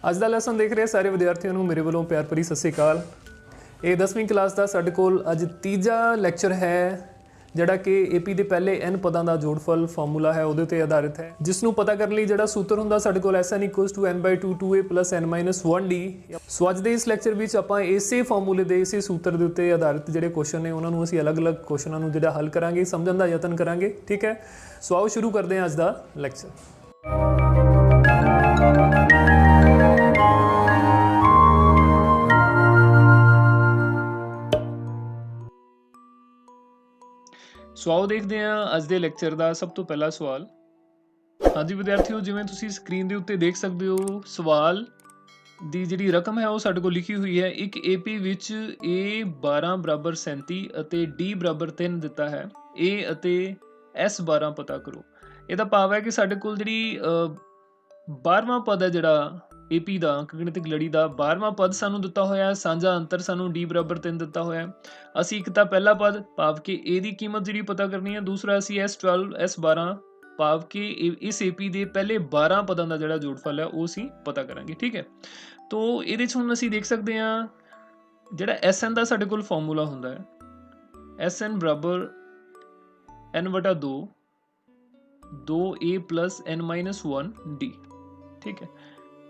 ਅੱਜ ਦਾ ਲੈਸਨ ਦੇਖ ਰਹੇ ਸਾਰੇ ਵਿਦਿਆਰਥੀਆਂ ਨੂੰ ਮੇਰੇ ਵੱਲੋਂ ਪਿਆਰ ਭਰੀ ਸਤਿ ਸ਼੍ਰੀ ਅਕਾਲ। ਇਹ 10ਵੀਂ ਕਲਾਸ ਦਾ ਸਾਡੇ ਕੋਲ ਅੱਜ ਤੀਜਾ ਲੈਕਚਰ ਹੈ ਜਿਹੜਾ ਕਿ ਏਪੀ ਦੇ ਪਹਿਲੇ n ਪਦਾਂ ਦਾ ਜੋੜਫਲ ਫਾਰਮੂਲਾ ਹੈ ਉਹਦੇ ਉੱਤੇ ਆਧਾਰਿਤ ਹੈ, ਜਿਸ ਨੂੰ ਪਤਾ ਕਰਨ ਲਈ ਜਿਹੜਾ ਸੂਤਰ ਹੁੰਦਾ ਸਾਡੇ ਕੋਲ Sn = n/2 2a + n-1d। ਸੋ ਅੱਜ ਦੇ ਇਸ ਲੈਕਚਰ ਵਿੱਚ ਆਪਾਂ ਇਸੇ ਫਾਰਮੂਲੇ ਦੇ ਇਸੇ ਸੂਤਰ ਦੇ ਉੱਤੇ ਆਧਾਰਿਤ ਜਿਹੜੇ ਕੁਐਸਚਨ ਨੇ ਉਹਨਾਂ ਨੂੰ ਅਸੀਂ ਅਲੱਗ-ਅਲੱਗ ਕੁਐਸਚਨਾਂ ਨੂੰ ਜਿਹੜਾ ਹੱਲ ਕਰਾਂਗੇ, ਸਮਝਣ ਦਾ ਯਤਨ ਕਰਾਂਗੇ। ਠੀਕ ਹੈ, ਸੋ ਆਓ ਸ਼ੁਰੂ ਕਰਦੇ ਹਾਂ ਅੱਜ ਦਾ ਲੈਕਚਰ। ਸੋ ਆਓ ਦੇਖਦੇ ਹਾਂ ਅੱਜ ਦੇ ਲੈਕਚਰ ਦਾ ਸਭ ਤੋਂ ਪਹਿਲਾ ਸਵਾਲ। ਹਾਂਜੀ ਵਿਦਿਆਰਥੀਓ, ਜਿਵੇਂ ਤੁਸੀਂ ਸਕਰੀਨ ਦੇ ਉੱਤੇ ਦੇਖ ਸਕਦੇ ਹੋ, ਸਵਾਲ ਦੀ ਜਿਹੜੀ ਰਕਮ ਹੈ ਉਹ ਸਾਡੇ ਕੋਲ ਲਿਖੀ ਹੋਈ ਹੈ। ਇੱਕ ਏਪੀ ਵਿੱਚ A 12 = 37 ਅਤੇ D = 3 ਦਿੱਤਾ ਹੈ। A ਅਤੇ S 12 ਪਤਾ ਕਰੋ। ਇਹਦਾ ਭਾਵ ਹੈ ਕਿ ਸਾਡੇ ਕੋਲ ਜਿਹੜੀ 12ਵਾਂ ਪਦ ਹੈ ਜਿਹੜਾ ਏਪੀ ਦਾ ਅੰਕਗਣਿਤਕ ਲੜੀ ਦਾ 12ਵਾਂ ਪਦ ਸਾਨੂੰ ਦਿੱਤਾ ਹੋਇਆ, ਸਾਂਝਾ ਅੰਤਰ ਸਾਨੂੰ D = 3 ਦਿੱਤਾ ਹੋਇਆ। ਅਸੀਂ ਇੱਕ ਤਾਂ ਪਹਿਲਾ ਪਦ ਭਾਵ ਕਿ A ਦੀ ਕੀਮਤ ਜਿਹੜੀ ਪਤਾ ਕਰਨੀ ਹੈ, ਦੂਸਰਾ ਅਸੀਂ S12 S12 ਭਾਵ ਕਿ ਇਸ ਏਪੀ ਦੇ ਪਹਿਲੇ 12 ਪਦਾਂ ਦਾ ਜਿਹੜਾ ਜੋੜਫਲ ਹੈ ਉਹ ਅਸੀਂ ਪਤਾ ਕਰਾਂਗੇ। ਠੀਕ ਹੈ, ਤੋ ਇਹਦੇ 'ਚ ਹੁਣ ਅਸੀਂ ਦੇਖ ਸਕਦੇ ਹਾਂ ਜਿਹੜਾ Sn ਦਾ ਸਾਡੇ ਕੋਲ ਫਾਰਮੂਲਾ ਹੁੰਦਾ ਹੈ, Sn = n/2 2a + n-1d। ਠੀਕ ਹੈ,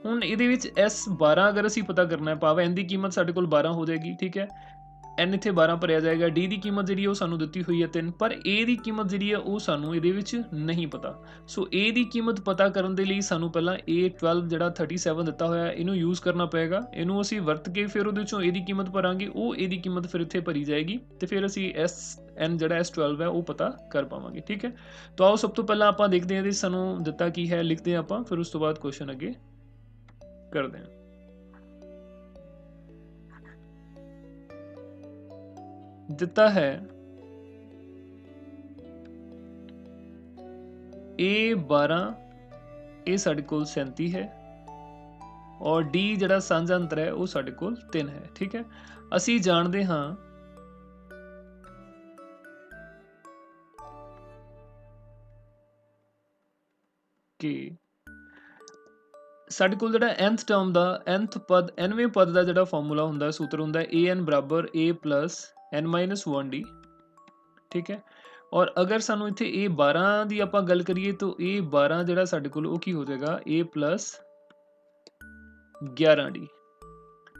ਹੁਣ ਇਹਦੇ ਵਿੱਚ S12 ਅਗਰ ਅਸੀਂ ਪਤਾ ਕਰਨਾ ਹੈ, ਭਾਵ n ਦੀ ਕੀਮਤ ਸਾਡੇ ਕੋਲ 12 ਹੋ ਜਾਏਗੀ। ਠੀਕ ਹੈ, n ਇੱਥੇ 12 ਭਰਿਆ ਜਾਏਗਾ। D ਦੀ ਕੀਮਤ ਜਿਹੜੀ ਉਹ ਸਾਨੂੰ ਦਿੱਤੀ ਹੋਈ ਹੈ 3, ਪਰ A ਦੀ ਕੀਮਤ ਜਿਹੜੀ ਹੈ ਉਹ ਸਾਨੂੰ ਇਹਦੇ ਵਿੱਚ ਨਹੀਂ ਪਤਾ। ਸੋ A ਦੀ ਕੀਮਤ ਪਤਾ ਕਰਨ ਦੇ ਲਈ ਸਾਨੂੰ ਪਹਿਲਾਂ A12 ਜਿਹੜਾ 37 ਦਿੱਤਾ ਹੋਇਆ ਇਹਨੂੰ ਯੂਜ਼ ਕਰਨਾ ਪਏਗਾ। ਇਹਨੂੰ ਅਸੀਂ ਵਰਤ ਕੇ ਫਿਰ ਉਹਦੇ ਵਿੱਚੋਂ A ਦੀ ਕੀਮਤ ਭਰਾਂਗੇ, ਉਹ A ਦੀ ਕੀਮਤ ਫਿਰ ਇੱਥੇ ਭਰੀ ਜਾਏਗੀ ਤੇ ਫਿਰ ਅਸੀਂ Sn ਜਿਹੜਾ S12 ਹੈ ਉਹ ਪਤਾ ਕਰ ਪਾਵਾਂਗੇ। ਠੀਕ ਹੈ, ਤਾਂ ਆਓ ਸਭ ਤੋਂ ਪਹਿਲਾਂ ਆਪਾਂ ਦੇਖਦੇ ਹਾਂ ਇਹਦੇ ਸਾਨੂੰ ਦਿੱਤਾ ਕੀ ਹੈ, ਲਿਖਦੇ ਹਾਂ ਆਪਾਂ, ਫਿਰ ਉਸ ਤੋਂ ਬਾਅਦ ਕੁਐਸਚਨ ਅੱਗੇ ਕਰਦੇ ਹਾਂ। ਦਿੱਤਾ ਹੈ A 12 ਇਹ ਸਾਡੇ ਕੋਲ 37 ਹੈ ਔਰ D ਜਿਹੜਾ ਸਾਂਝਾ ਅੰਤਰ ਹੈ ਉਹ ਸਾਡੇ ਕੋਲ 3 ਹੈ। ਠੀਕ ਹੈ, ਅਸੀਂ ਜਾਣਦੇ ਹਾਂ ਕਿ ਸਾਡੇ ਕੋਲ ਜਿਹੜਾ nth ਟਰਮ ਦਾ nth ਪਦ 9ਵੇਂ ਪਦ ਦਾ ਜਿਹੜਾ ਫਾਰਮੂਲਾ ਹੁੰਦਾ, ਸੂਤਰ ਹੁੰਦਾ An = A + n-1d। ਠੀਕ ਹੈ, ਔਰ ਅਗਰ ਸਾਨੂੰ ਇੱਥੇ A 12 ਦੀ ਆਪਾਂ ਗੱਲ ਕਰੀਏ ਤਾਂ A 12 ਜਿਹੜਾ ਸਾਡੇ ਕੋਲ ਉਹ ਕੀ ਹੋ ਜਾਏਗਾ, A + 11d।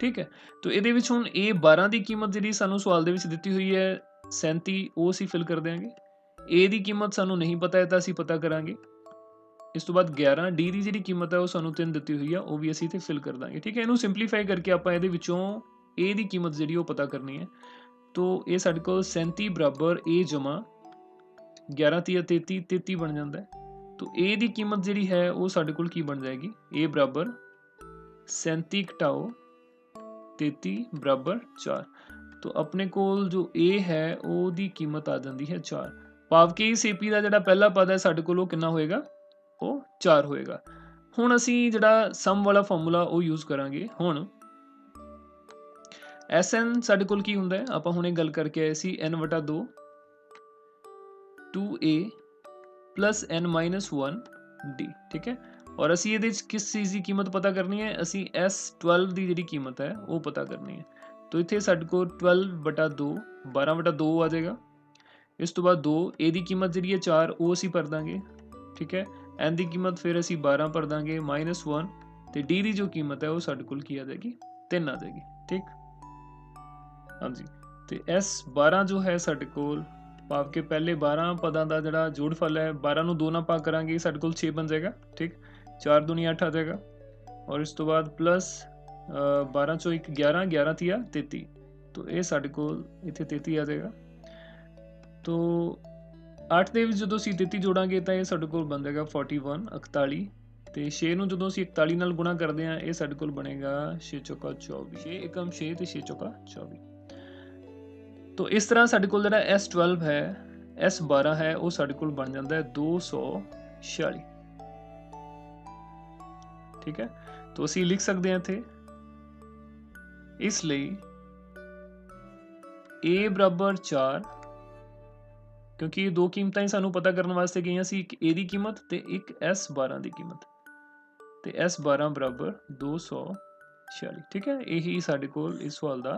ਠੀਕ ਹੈ, ਤਾਂ ਇਹਦੇ ਵਿੱਚ ਹੁਣ A 12 ਦੀ ਕੀਮਤ ਜਿਹੜੀ ਸਾਨੂੰ ਸਵਾਲ ਦੇ ਵਿੱਚ ਦਿੱਤੀ ਹੋਈ ਹੈ 37, ਉਹ ਅਸੀਂ ਫਿਲ ਕਰ ਦਿਆਂਗੇ। A ਦੀ ਕੀਮਤ ਸਾਨੂੰ ਨਹੀਂ ਪਤਾ ਹੈ ਤਾਂ ਅਸੀਂ ਪਤਾ ਕਰਾਂਗੇ। ਇਸ ਤੋਂ ਬਾਅਦ 11 D ਦੀ ਜਿਹੜੀ ਕੀਮਤ ਹੈ ਉਹ ਸਾਨੂੰ 3 ਦਿੱਤੀ ਹੋਈ ਆ, ਉਹ ਵੀ ਅਸੀਂ ਇੱਥੇ ਫਿਲ ਕਰ ਦਾਂਗੇ। ਠੀਕ ਹੈ, ਇਹਨੂੰ ਸਿੰਪਲੀਫਾਈ ਕਰਕੇ ਆਪਾਂ ਇਹਦੇ ਵਿੱਚੋਂ A ਦੀ ਕੀਮਤ ਜਿਹੜੀ ਉਹ ਪਤਾ ਕਰਨੀ ਹੈ। ਤੋ ਇਹ ਸਾਡੇ ਕੋਲ 37 = A = 11 × 33 33 ਬਣ ਜਾਂਦਾ ਹੈ। ਤੋ A ਦੀ ਕੀਮਤ ਜਿਹੜੀ ਹੈ ਉਹ ਸਾਡੇ ਕੋਲ ਕੀ ਬਣ ਜਾਏਗੀ, A = 37 ਘਟਾਓ 33 = 4। ਤੋ ਆਪਣੇ ਕੋਲ ਜੋ A ਹੈ ਉਹਦੀ ਕੀਮਤ ਆ ਜਾਂਦੀ ਹੈ 4, ਭਾਵ ਕਿ ਇਸ ਏਪੀ ਦਾ ਜਿਹੜਾ ਪਹਿਲਾ ਪਦ ਹੈ ਸਾਡੇ ਕੋਲ ਉਹ ਕਿੰਨਾ ਹੋਏਗਾ, ਉਹ 4 ਹੋਏਗਾ। ਹੁਣ ਅਸੀਂ ਜਿਹੜਾ ਸਮ ਵਾਲਾ ਫਾਰਮੂਲਾ ਉਹ ਯੂਜ਼ ਕਰਾਂਗੇ। ਹੁਣ Sn ਸਾਡੇ ਕੋਲ ਕੀ ਹੁੰਦਾ ਹੈ, ਆਪਾਂ ਹੁਣੇ ਗੱਲ ਕਰਕੇ ਆਏ ਸੀ, n/2 2a + n-1d। ਠੀਕ ਹੈ, ਔਰ ਅਸੀਂ ਇਹਦੇ ਵਿੱਚ ਕਿਸ ਚੀਜ਼ ਦੀ ਕੀਮਤ ਪਤਾ ਕਰਨੀ ਹੈ, ਅਸੀਂ S12 ਦੀ ਜਿਹੜੀ ਕੀਮਤ ਹੈ ਉਹ ਪਤਾ ਕਰਨੀ ਹੈ। ਤਾਂ ਇੱਥੇ ਸਾਡੇ ਕੋਲ 12/2 12/2 ਆ ਜਾਏਗਾ। ਇਸ ਤੋਂ ਬਾਅਦ 2 A ਦੀ ਕੀਮਤ ਜਿਹੜੀ ਹੈ 4, ਉਹ ਅਸੀਂ ਭਰ ਦਾਂਗੇ। ਠੀਕ ਹੈ, n ਦੀ ਕੀਮਤ ਫਿਰ ਅਸੀਂ 12 ਭਰ ਦਾਂਗੇ -1 ਤੇ D ਦੀ ਜੋ ਕੀਮਤ ਹੈ ਉਹ ਸਾਡੇ ਕੋਲ ਕੀ ਆ ਜਾਏਗੀ, 3 ਆ ਜਾਏਗੀ। ਠੀਕ, ਹਾਂਜੀ, ਤੇ S12 ਜੋ ਹੈ ਸਾਡੇ ਕੋਲ ਭਾਵ ਕਿ ਪਹਿਲੇ 12 ਪਦਾਂ ਦਾ ਜਿਹੜਾ ਜੋੜਫਲ ਹੈ, 12 ਨੂੰ 2 ਨਾਲ ਭਾਗ ਕਰਾਂਗੇ ਸਾਡੇ ਕੋਲ 6 ਬਣ ਜਾਏਗਾ। ਠੀਕ, 4 ਦੂਣੀ 8 ਆ ਜਾਏਗਾ ਔਰ ਇਸ ਤੋਂ ਬਾਅਦ ਪਲੱਸ 12 ਚੋਂ 1 11 11 × 33, ਤੋ ਇਹ ਸਾਡੇ ਕੋਲ ਇੱਥੇ 33 ਆ ਜਾਏਗਾ। ਤੋ 8 ਦੇ ਵਿੱਚ ਜਦੋਂ ਅਸੀਂ 33 ਜੋੜਾਂਗੇ ਤਾਂ ਇਹ ਸਾਡੇ ਕੋਲ ਬਣ ਜਾਏਗਾ 41 41, ਤੇ 6 ਨੂੰ ਜਦੋਂ ਅਸੀਂ 41 ਨਾਲ ਗੁਣਾ ਕਰਦੇ ਹਾਂ ਇਹ ਸਾਡੇ ਕੋਲ ਬਣੇਗਾ 6 × 24, 6 × 6 ਤੇ 6 × 24। ਤੋ ਇਸ ਤਰ੍ਹਾਂ ਸਾਡੇ ਕੋਲ ਜਿਹੜਾ S12 ਹੈ S12 ਹੈ ਉਹ ਸਾਡੇ ਕੋਲ ਬਣ ਜਾਂਦਾ ਹੈ 246। ਠੀਕ ਹੈ, ਤੋ ਅਸੀਂ ਲਿਖ ਸਕਦੇ ਹਾਂ ਇੱਥੇ, ਇਸ ਲਈ A = 4, ਕਿਉਂਕਿ ਇਹ ਦੋ ਕੀਮਤਾਂ ਹੀ ਸਾਨੂੰ ਪਤਾ ਕਰਨ ਵਾਸਤੇ ਗਈਆਂ ਸੀ, ਇੱਕ A ਦੀ ਕੀਮਤ ਤੇ ਇੱਕ S12 ਦੀ ਕੀਮਤ। ਤੇ S12 ਬਰਾਬਰ 246। ਠੀਕ ਹੈ, ਇਹੀ ਸਾਡੇ ਕੋਲ ਇਸ ਸਵਾਲ ਦਾ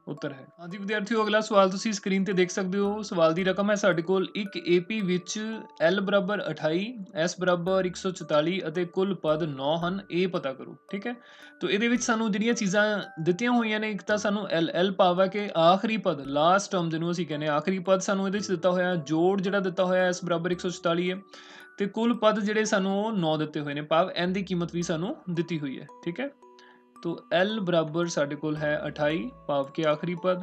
ਉੱਤਰ ਹੈ। ਹਾਂਜੀ ਵਿਦਿਆਰਥੀਓ, ਅਗਲਾ ਸਵਾਲ ਤੁਸੀਂ ਸਕਰੀਨ ਤੇ ਦੇਖ ਸਕਦੇ ਹੋ। ਸਵਾਲ ਦੀ ਰਕਮ ਹੈ ਸਾਡੇ ਕੋਲ ਇੱਕ AP ਵਿੱਚ L ਬਰਾਬਰ 28, S ਬਰਾਬਰ 144 ਅਤੇ ਕੁੱਲ ਪਦ 9 ਹਨ। ਇਹ ਪਤਾ ਕਰੋ। ਠੀਕ ਹੈ, ਤੋ ਇਹਦੇ ਵਿੱਚ ਸਾਨੂੰ ਜਿਹੜੀਆਂ ਚੀਜ਼ਾਂ ਦਿੱਤੀਆਂ ਹੋਈਆਂ ਨੇ, ਇੱਕ ਤਾਂ ਸਾਨੂੰ L ਭਾਵ ਹੈ ਕਿ ਆਖਰੀ ਪਦ, ਲਾਸਟ ਟਰਮ ਜਿਹਨੂੰ ਅਸੀਂ ਕਹਿੰਦੇ ਹਾਂ ਆਖਰੀ ਪਦ, ਸਾਨੂੰ ਇਹਦੇ 'ਚ ਦਿੱਤਾ ਹੋਇਆ। ਜੋੜ ਜਿਹੜਾ ਦਿੱਤਾ ਹੋਇਆ S ਬਰਾਬਰ 144 ਹੈ ਤੇ ਕੁੱਲ ਪਦ ਜਿਹੜੇ ਸਾਨੂੰ ਉਹ 9 ਦਿੱਤੇ ਹੋਏ ਨੇ, ਭਾਵ N ਦੀ ਕੀਮਤ ਵੀ ਸਾਨੂੰ ਦਿੱਤੀ ਹੋਈ ਹੈ। ਠੀਕ ਹੈ, तो L बराबर साढ़े कोल है 28 भाव के आखिरी पद,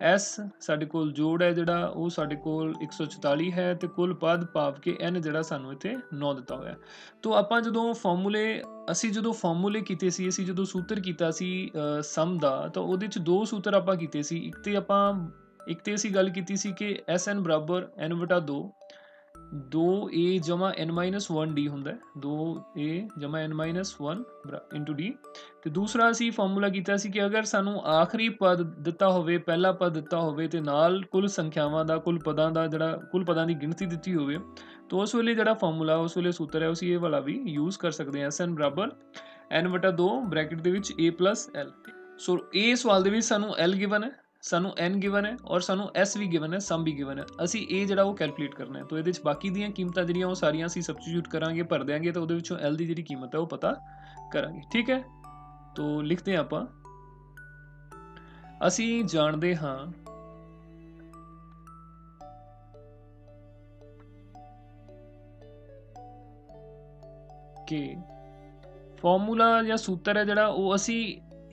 S साढ़े कोल जोड़ है जिहड़ा वो साढ़े कोल 144 है तो कुल पद भाव के N जिहड़ा सानू इत्थे 9 दिता होया। तो आपां जदों फॉर्मूले असी जदों फॉर्मूले कीते सी, असी जदों सूत्र कीता सी सम दा, तो उहदे च दो सूत्र आपां कीते सी। एक ते असी गल कीती सी कि SN बराबर N/2 2A जमा N-1 D ਹੁੰਦਾ ਹੈ। 2A जमा N-1 इंटू D। ਤੇ ਦੂਸਰਾ ਅਸੀਂ ਫਾਰਮੂਲਾ ਕੀਤਾ ਸੀ ਕਿ ਅਗਰ ਸਾਨੂੰ ਆਖਰੀ ਪਦ ਦਿੱਤਾ ਹੋਵੇ, ਪਹਿਲਾ ਪਦ ਦਿੱਤਾ ਹੋਵੇ ਤੇ ਨਾਲ ਕੁੱਲ ਸੰਖਿਆਵਾਂ ਦਾ, ਕੁੱਲ ਪਦਾਂ ਦਾ ਜਿਹੜਾ ਕੁੱਲ ਪਦਾਂ ਦੀ ਗਿਣਤੀ ਦਿੱਤੀ ਹੋਵੇ, ਤਾਂ ਉਸ ਵੇਲੇ ਜਿਹੜਾ ਫਾਰਮੂਲਾ, ਉਸ ਵੇਲੇ ਸੂਤਰ ਹੈ, ਅਸੀਂ ਇਹ ਵਾਲਾ ਵੀ ਯੂਜ਼ ਕਰ ਸਕਦੇ ਹਾਂ। SN ਬਰਾਬਰ N/2 ਬ੍ਰੈਕਟ ਦੇ ਵਿੱਚ A plus L। ਸੋ ਇਹ ਸਵਾਲ ਦੇ ਵਿੱਚ ਸਾਨੂੰ L ਗਿਵਨ ਹੈ, ਸਾਨੂੰ N ਗਿਵਨ ਹੈ ਔਰ ਸਾਨੂੰ S ਵੀ ਗਿਵਨ ਹੈ, ਸਮ ਵੀ ਗਿਵਨ ਹੈ। ਅਸੀਂ ਇਹ ਜਿਹੜਾ ਉਹ ਕੈਲਕੂਲੇਟ ਕਰਨਾ ਹੈ। ਤਾਂ ਇਹਦੇ ਵਿੱਚ ਬਾਕੀ ਦੀਆਂ ਕੀਮਤਾਂ ਜਿਹੜੀਆਂ ਉਹ ਸਾਰੀਆਂ ਅਸੀਂ ਸਬਸਟੀਟਿਊਟ ਕਰਾਂਗੇ, ਭਰ ਦਿਆਂਗੇ, ਤਾਂ ਉਹਦੇ ਵਿੱਚੋਂ L ਦੀ ਜਿਹੜੀ ਕੀਮਤ ਹੈ ਉਹ ਪਤਾ ਕਰਾਂਗੇ। ਠੀਕ ਹੈ, तो लिखते हैं ਆਪਾਂ, ਅਸੀਂ ਜਾਣਦੇ ਹਾਂ ਕਿ ਫਾਰਮੂਲਾ ਜਾਂ ਸੂਤਰ ਹੈ ਜਿਹੜਾ ਉਹ ਅਸੀਂ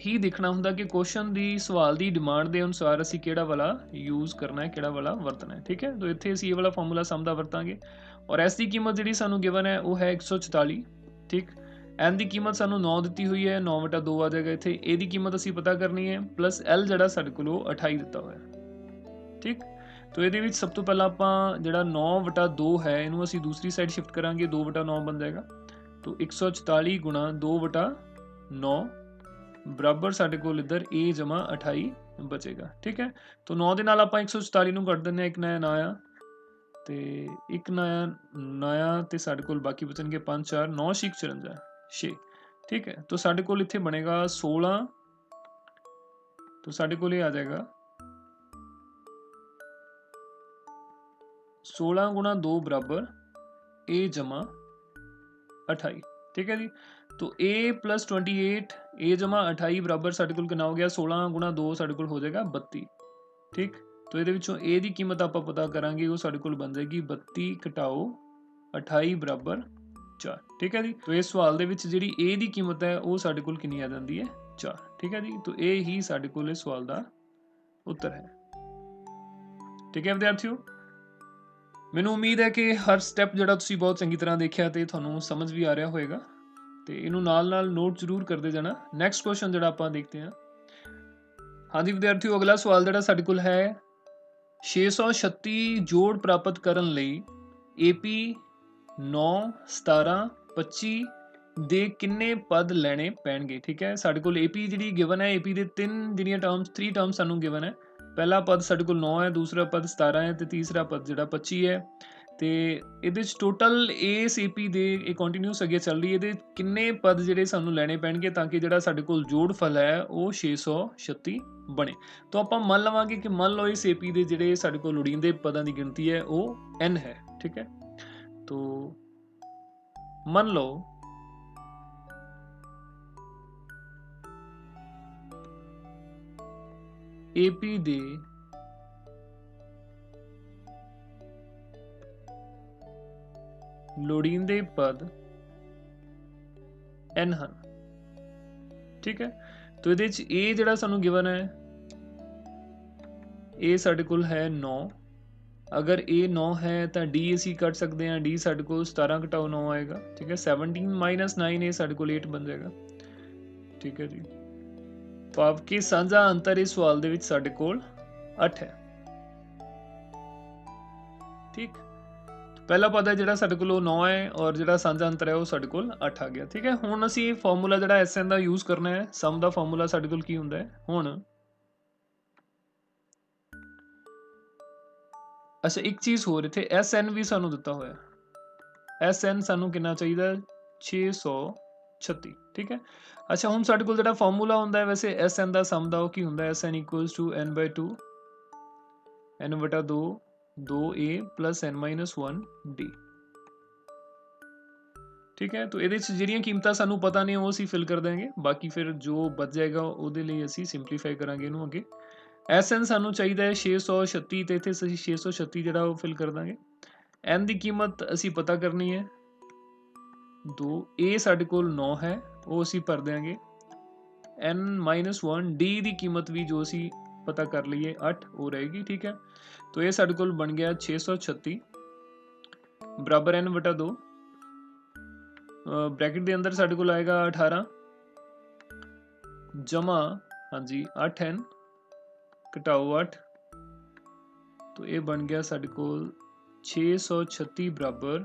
ਹੀ ਦੇਖਣਾ ਹੁੰਦਾ ਕਿ ਕੁਐਸਚਨ ਦੀ, ਸਵਾਲ ਦੀ ਡਿਮਾਂਡ ਦੇ ਅਨੁਸਾਰ ਅਸੀਂ ਕਿਹੜਾ ਵਾਲਾ ਯੂਜ਼ ਕਰਨਾ ਹੈ, ਕਿਹੜਾ ਵਾਲਾ ਵਰਤਣਾ ਹੈ। ਠੀਕ ਹੈ, ਤਾਂ ਇੱਥੇ ਅਸੀਂ ਇਹ ਵਾਲਾ ਫਾਰਮੂਲਾ ਸਮ ਦਾ ਵਰਤਾਂਗੇ ਔਰ S ਦੀ ਕੀਮਤ ਜਿਹੜੀ ਸਾਨੂੰ ਗਿਵਨ ਹੈ ਉਹ ਹੈ 144। ਠੀਕ, N ਦੀ ਕੀਮਤ ਸਾਨੂੰ 9 ਦਿੱਤੀ ਹੋਈ ਹੈ, 9/2 ਆ ਜਾਏਗਾ ਇੱਥੇ। A ਦੀ ਕੀਮਤ ਅਸੀਂ ਪਤਾ ਕਰਨੀ ਹੈ, ਪਲੱਸ L ਜਿਹੜਾ ਸਾਡੇ ਕੋਲ ਉਹ 28 ਦਿੱਤਾ ਹੋਇਆ। ਠੀਕ, ਤਾਂ ਇਹਦੇ ਵਿੱਚ ਸਭ ਤੋਂ ਪਹਿਲਾਂ ਆਪਾਂ ਜਿਹੜਾ 9/2 ਹੈ ਇਹਨੂੰ ਅਸੀਂ ਦੂਸਰੀ ਸਾਈਡ ਸ਼ਿਫਟ ਕਰਾਂਗੇ, 2/9 ਬਣ ਜਾਏਗਾ। तो 144 गुणा 2/9 बराबर साढ़े को इधर A जमा 28 बचेगा। ठीक है, तो 9 ਦੇ ਨਾਲ ਆਪਾਂ 144 ਨੂੰ ਕੱਟ ਦਿੰਦੇ ਹਾਂ, ਇੱਕ ਨਇਆ ਆਇਆ ਤੇ ਇੱਕ ਨਇਆ ਤੇ ਸਾਡੇ ਕੋਲ ਬਾਕੀ ਬਚਣਗੇ 5 4 9 54 6। ਠੀਕ ਹੈ, तो ਸਾਡੇ ਕੋਲ ਇੱਥੇ ਬਣੇਗਾ 16। तो ਸਾਡੇ ਕੋਲ ਇਹ ਆ ਜਾਏਗਾ 16 गुणा 2 बराबर A जमा 28। ठीक है जी, तो A plus 28 A जमा 28 बराबर साढ़े कोल कितना हो गया, 16 गुणा 2 साढ़े कोल हो जाएगा 32। ठीक, तो ये A की कीमत आप पता करांगे, वो साढ़े कोल बन जाएगी 32 घटाओ 28 बराबर 4। ठीक है जी, तो इस सवाल दे विच जिहड़ी A की कीमत है वो साढ़े कोल कितनी आ जाती है, 4। ठीक है जी, तो ये ही साढ़े कोल इस सवाल का उत्तर है। ठीक है विद्यार्थियों, ਮੈਨੂੰ ਉਮੀਦ ਹੈ ਕਿ ਹਰ ਸਟੈਪ ਜਿਹੜਾ ਤੁਸੀਂ ਬਹੁਤ ਚੰਗੀ ਤਰ੍ਹਾਂ ਦੇਖਿਆ ਤੇ ਤੁਹਾਨੂੰ ਸਮਝ ਵੀ ਆ ਰਿਹਾ ਹੋਵੇਗਾ, ਤੇ ਇਹਨੂੰ ਨਾਲ-ਨਾਲ ਨੋਟ ਜ਼ਰੂਰ ਕਰਦੇ ਜਾਣਾ। ਨੈਕਸਟ ਕੁਐਸਚਨ ਜਿਹੜਾ ਆਪਾਂ ਦੇਖਦੇ ਹਾਂ। ਹਾਂਜੀ ਵਿਦਿਆਰਥੀਓ, ਅਗਲਾ ਸਵਾਲ ਜਿਹੜਾ ਸਾਡੇ ਕੋਲ ਹੈ, 636 ਜੋੜ ਪ੍ਰਾਪਤ ਕਰਨ ਲਈ AP 9 17 25 ਦੇ ਕਿੰਨੇ ਪਦ ਲੈਣੇ ਪੈਣਗੇ। ਠੀਕ ਹੈ, ਸਾਡੇ ਕੋਲ AP ਜਿਹੜੀ ਗਿਵਨ ਹੈ, AP ਦੇ 3 ਟਰਮਸ ਸਾਨੂੰ ਗਿਵਨ ਹੈ। ਪਹਿਲਾ ਪਦ ਸਾਡੇ ਕੋਲ 9 ਹੈ, ਦੂਸਰਾ ਪਦ 17 ਹੈ ਤੇ ਤੀਸਰਾ ਪਦ ਜਿਹੜਾ 25 ਹੈ। ਤੇ ਇਹਦੇ ਚ ਟੋਟਲ ਇਸ AP ਦੇ ਇਹ ਕੰਟੀਨਿਊਸ ਅੱਗੇ ਚੱਲ ਰਹੀ ਹੈ, ਇਹਦੇ ਕਿੰਨੇ ਪਦ ਜਿਹੜੇ ਸਾਨੂੰ ਲੈਣੇ ਪੈਣਗੇ ਤਾਂ ਕਿ ਜਿਹੜਾ ਸਾਡੇ ਕੋਲ ਜੋੜਫਲ ਹੈ ਉਹ 636 ਬਣੇ। ਤਾਂ ਆਪਾਂ ਮੰਨ ਲਵਾਂਗੇ ਕਿ ਮੰਨ ਲਓ ਇਸ AP ਦੇ ਜਿਹੜੇ ਸਾਡੇ ਕੋਲ ਲੋੜੀਂਦੇ ਪਦਾਂ ਦੀ ਗਿਣਤੀ ਹੈ ਉਹ N ਹੈ। ਠੀਕ ਹੈ, तो ਮੰਨ ਲਓ AP ਦੇ ਲੋੜੀਂਦੇ ਪਦ N ਹਨ। ਠੀਕ ਹੈ, तो ਇਹਦੇ ਚ A ਜਿਹੜਾ ਸਾਨੂੰ ਗਿਵਨ ਹੈ, A ਸਾਡੇ ਕੋਲ ਹੈ 9। अगर A 9 है तो D ਅਸੀਂ ਕੱਢ ਸਕਦੇ ਹਾਂ, D ਸਾਡੇ ਕੋਲ 17 ਘਟਾਓ 9 ਆਏਗਾ। ਠੀਕ ਹੈ, 17 ਮਾਈਨਸ 9 A ਸਾਡੇ ਕੋਲ 8 ਬਣ ਜਾਏਗਾ। ਠੀਕ ਹੈ ਜੀ, ਭਾਵ ਕਿ ਸਾਂਝਾ ਅੰਤਰ ਇਸ ਸਵਾਲ ਦੇ ਵਿੱਚ ਸਾਡੇ ਕੋਲ 8 ਹੈ। ਠੀਕ, ਪਹਿਲਾ ਪਦ ਹੈ ਜਿਹੜਾ ਸਾਡੇ ਕੋਲ ਉਹ 9 ਹੈ ਔਰ ਜਿਹੜਾ ਸਾਂਝਾ ਅੰਤਰ ਹੈ ਉਹ ਸਾਡੇ ਕੋਲ 8 ਆ ਗਿਆ। ਠੀਕ ਹੈ, ਹੁਣ ਅਸੀਂ ਫਾਰਮੂਲਾ ਜਿਹੜਾ SN ਦਾ ਯੂਜ਼ ਕਰਨਾ ਹੈ। ਸਮ ਦਾ ਫਾਰਮੂਲਾ ਸਾਡੇ ਕੋਲ ਕੀ ਹੁੰਦਾ ਹੈ ਹੁਣ। ਅੱਛਾ, ਇੱਕ ਚੀਜ਼ ਹੋਰ, ਇੱਥੇ SN ਵੀ ਸਾਨੂੰ ਦਿੱਤਾ ਹੋਇਆ। SN ਸਾਨੂੰ ਕਿੰਨਾ ਚਾਹੀਦਾ, 636 ठीक है। अच्छा हुण साडे कोल जिहड़ा फार्मूला हुंदा है वैसे एस एन दा सम दा ओह की हुंदा है SN equals to n/2 n/2 2a plus n-1 d ठीक है। तो ਇਹਦੇ 'ਚ ਜਿਹੜੀਆਂ ਕੀਮਤਾਂ ਸਾਨੂੰ ਪਤਾ ਨੇ ਉਹ ਅਸੀਂ ਫਿਲ ਕਰ ਦਾਂਗੇ, ਬਾਕੀ ਫਿਰ ਜੋ ਬਚ ਜਾਏਗਾ ਉਹਦੇ ਲਈ ਅਸੀਂ ਸਿੰਪਲੀਫਾਈ ਕਰਾਂਗੇ ਇਹਨੂੰ ਅੱਗੇ। SN ਸਾਨੂੰ ਚਾਹੀਦਾ ਹੈ 636 ਤੇ ਇੱਥੇ ਅਸੀਂ 636 ਜਿਹੜਾ ਉਹ ਫਿਲ ਕਰ ਦਾਂਗੇ। n ਦੀ ਕੀਮਤ ਅਸੀਂ ਪਤਾ ਕਰਨੀ ਹੈ 2, a ਸਾਡੇ ਕੋਲ 9 ਹੈ ਉਹ ਅਸੀਂ ਭਰ ਦਿਆਂਗੇ, n-1 d ਦੀ ਕੀਮਤ ਵੀ ਜੋ ਅਸੀਂ ਪਤਾ ਕਰ ਲਈਏ 8 ਉਹ ਰਹੇਗੀ ਠੀਕ ਹੈ। तो ये साढ़े कोल बन गया 636 बराबर n/2 ब्रैकेट के अंदर साढ़े कोल आएगा 18 जमा हाँ जी 8n घटाओ 8 तो ये बन गया साढ़े कोल 636 बराबर